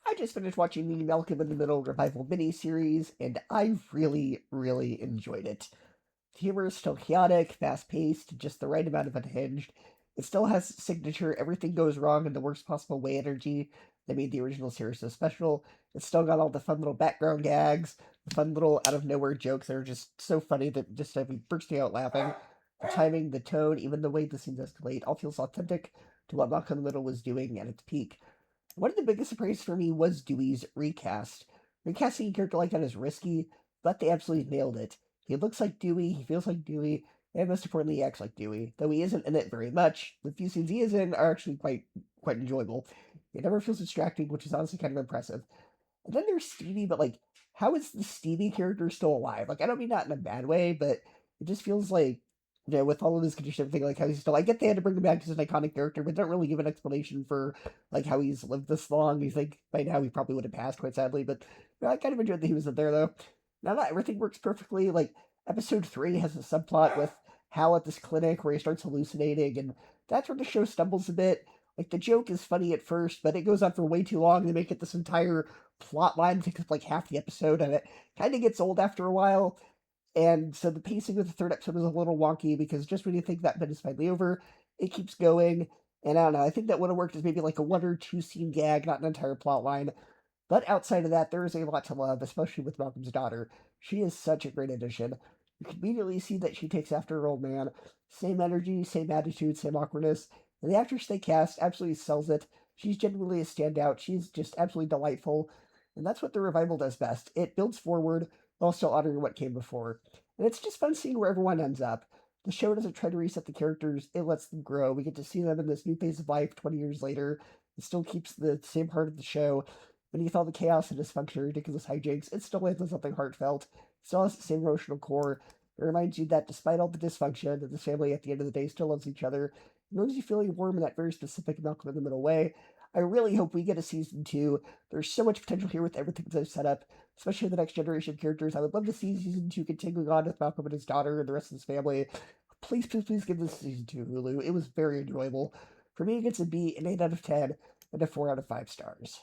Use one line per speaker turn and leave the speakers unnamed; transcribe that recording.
I just finished watching the Malcolm in the Middle revival miniseries, and I really, really enjoyed it. The humor is still chaotic, fast paced, just the right amount of unhinged. It still has signature everything goes wrong in the worst possible way energy that made the original series so special. It's still got all the fun little background gags, the fun little out of nowhere jokes that are just so funny that just have me bursting out laughing. The timing, the tone, even the way the scenes escalate all feels authentic to what Malcolm in the Middle was doing at its peak. One of the biggest surprises for me was Dewey's recast. Recasting a character like that is risky, but they absolutely nailed it. He looks like Dewey, he feels like Dewey, and most importantly, he acts like Dewey. Though he isn't in it very much, the few scenes he is in are actually quite enjoyable. It never feels distracting, which is honestly kind of impressive. And then there's Stevie, but like, how is the Stevie character still alive? Like, I don't mean that in a bad way, but it just feels like, with all of his condition, everything, like how he's still. I get they had to bring him back as an iconic character, but don't really give an explanation for like how he's lived this long. You think by now he probably would have passed, quite sadly, but I kind of enjoyed that he was in there though. Now not everything works perfectly. Like episode 3 has a subplot with Hal at this clinic where he starts hallucinating, and that's where the show stumbles a bit. Like the joke is funny at first, but it goes on for way too long. They make it this entire plot line takes up like half the episode, and it kind of gets old after a while. And so the pacing of the third episode is a little wonky because just when you think that bit is finally over, it keeps going. And I don't know, I think that would have worked as maybe like a one or two scene gag, not an entire plot line. But outside of that, there is a lot to love, especially with Malcolm's daughter. She is such a great addition. You can immediately see that she takes after her old man. Same energy, same attitude, same awkwardness. And the actress they cast absolutely sells it. She's genuinely a standout. She's just absolutely delightful. And that's what the revival does best. It builds forward while still honoring what came before. And it's just fun seeing where everyone ends up. The show doesn't try to reset the characters, it lets them grow. We get to see them in this new phase of life 20 years later. It still keeps the same heart of the show. Beneath all the chaos and dysfunction and ridiculous hijinks, it still lands on something heartfelt. It still has the same emotional core. It reminds you that despite all the dysfunction, that this family at the end of the day still loves each other. It leaves you feeling warm in that very specific Malcolm in the Middle way. I really hope we get a season 2. There's so much potential here with everything they've set up, especially the next generation of characters. I would love to see season 2 continuing on with Malcolm and his daughter and the rest of his family. Please, please, please give this season 2, Hulu. It was very enjoyable. For me, it gets a B, an 8 out of 10, and a 4 out of 5 stars.